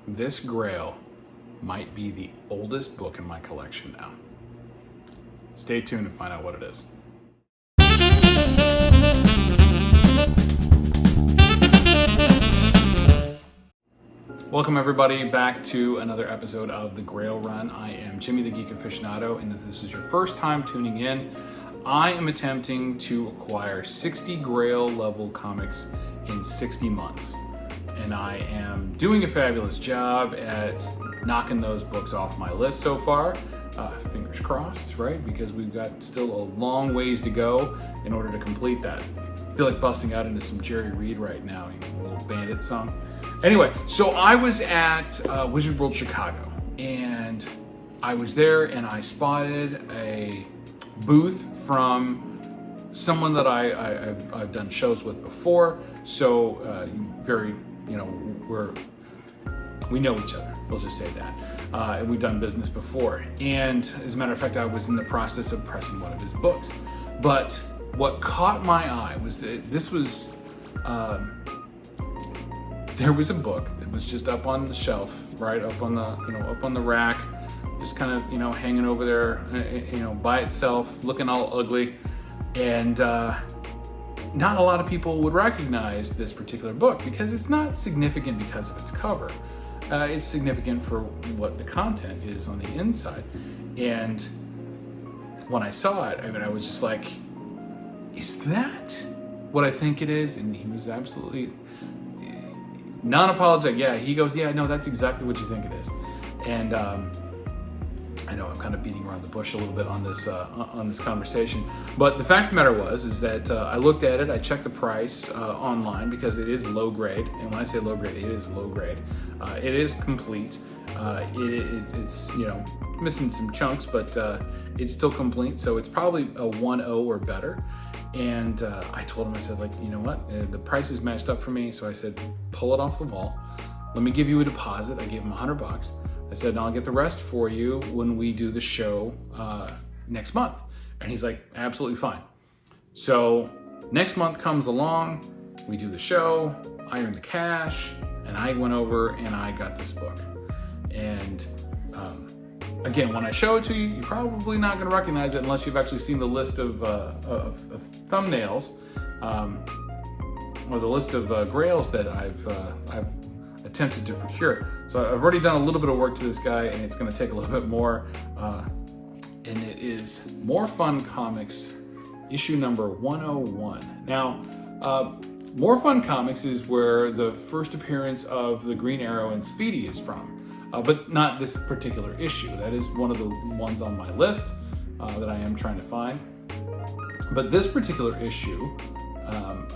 this Grail might be the oldest book in my collection now. Stay tuned to find out what it is. Welcome everybody back to another episode of the Grail Run. I am Jimmy the Geek Aficionado, and if this is your first time tuning in, I am attempting to acquire 60 Grail level comics in 60 months. And I am doing a fabulous job at knocking those books off my list so far. Fingers crossed, right? Because we've got still a long ways to go in order to complete that. I feel like busting out into some Jerry Reed right now, a little Bandit song. Anyway, so I was at Wizard World Chicago, and I was there and I spotted a booth from someone that I've done shows with before. So we know each other, we'll just say that. And we've done business before. And as a matter of fact, I was in the process of pressing one of his books. But what caught my eye was that there was a book that was just up on the shelf, right up on the rack, just kind of hanging over there, by itself, looking all ugly, and not a lot of people would recognize this particular book because it's not significant because of its cover. It's significant for what the content is on the inside. And when I saw it, I was just like, is that what I think it is? And he was absolutely non-apologetic. Yeah, he goes, yeah, no, that's exactly what you think it is. And I know I'm kind of beating around the bush a little bit on this conversation, but the fact of the matter is that I looked at it, I checked the price online because it is low grade, and when I say low grade, it is low grade. It is complete. It's missing some chunks, but it's still complete, so it's probably a 1.0 or better. And I told him, I said, like, you know what, the price is matched up for me, so I said, pull it off the wall. Let me give you a deposit. I gave him $100. I said, no, I'll get the rest for you when we do the show next month. And he's like, absolutely fine. So next month comes along, we do the show, I earn the cash, and I went over and I got this book. And again, when I show it to you, you're probably not going to recognize it unless you've actually seen the list of thumbnails or the list of grails that I've attempted to procure. So I've already done a little bit of work to this guy, and it's going to take a little bit more. And it is More Fun Comics, issue number 101. Now, More Fun Comics is where the first appearance of the Green Arrow and Speedy is from. But not this particular issue. That is one of the ones on my list that I am trying to find. But this particular issue,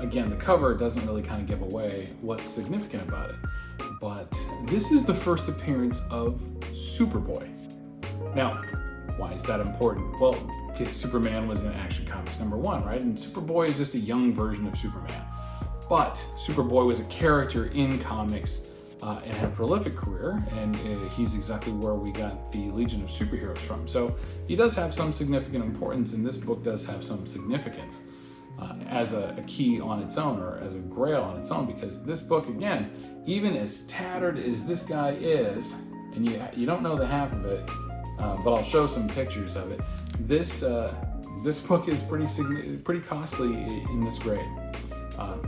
again, the cover doesn't really kind of give away what's significant about it. But this is the first appearance of Superboy. Now, why is that important? Well, because Superman was in Action Comics #1, right? And Superboy is just a young version of Superman. But Superboy was a character in comics and had a prolific career, and he's exactly where we got the Legion of Superheroes from. So he does have some significant importance, and this book does have some significance as a key on its own, or as a grail on its own, because this book, again, even as tattered as this guy is, and you don't know the half of it, but I'll show some pictures of it. This book is pretty costly in this grade.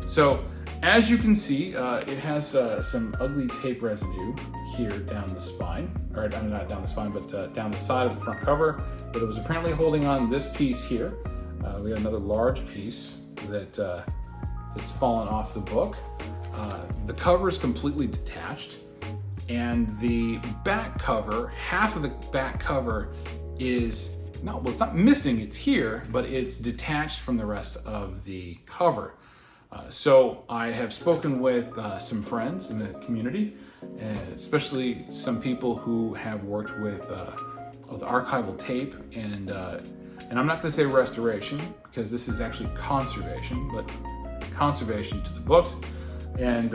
So as you can see, it has some ugly tape residue here down the spine, or not down the spine, but down the side of the front cover. But it was apparently holding on this piece here. We got another large piece that's fallen off the book. The cover is completely detached, and the back cover, half of the back cover is it's not missing, it's here, but it's detached from the rest of the cover. So I have spoken with some friends in the community, especially some people who have worked with archival tape, and I'm not going to say restoration because this is actually conservation, but conservation to the books. And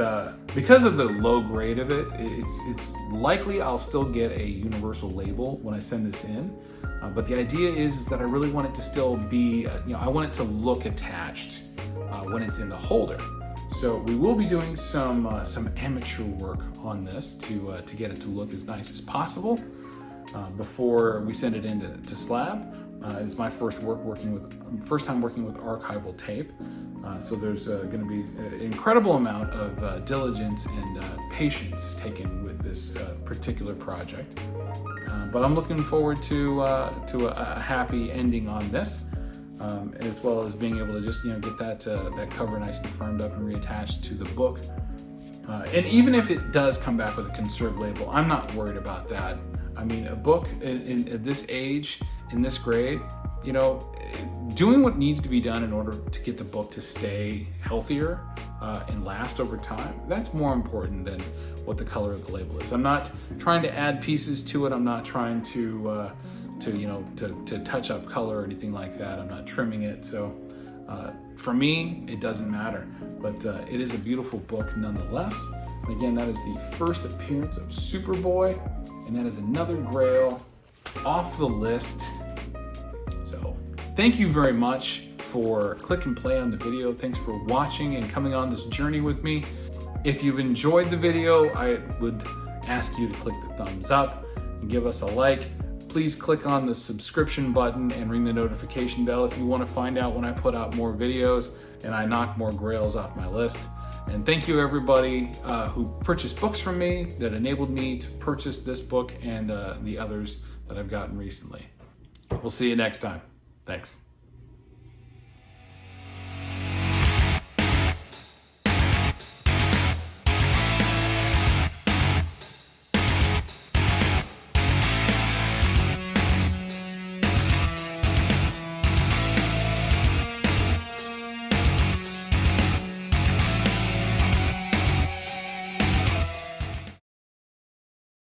because of the low grade of it, it's likely I'll still get a universal label when I send this in. But the idea is that I really want it to still be, I want it to look attached when it's in the holder. So we will be doing some amateur work on this to get it to look as nice as possible before we send it into Slab. It's my first time working with archival tape. So there's going to be an incredible amount of diligence and patience taken with this particular project. But I'm looking forward to a happy ending on this, as well as being able to just get that cover nice and firmed up and reattached to the book. And even if it does come back with a conserved label, I'm not worried about that. I mean, a book at this age, in this grade, doing what needs to be done in order to get the book to stay healthier and last over time, that's more important than what the color of the label is. I'm not trying to add pieces to it. I'm not trying to touch up color or anything like that. I'm not trimming it. So for me, it doesn't matter. But it is a beautiful book nonetheless. And again, that is the first appearance of Superboy, and that is another Grail off the list. So thank you very much for click and play on the video. Thanks for watching and coming on this journey with me. If you've enjoyed the video, I would ask you to click the thumbs up and give us a like. Please click on the subscription button and ring the notification bell if you want to find out when I put out more videos and I knock more Grails off my list. And thank you everybody who purchased books from me that enabled me to purchase this book and the others that I've gotten recently. We'll see you next time. Thanks.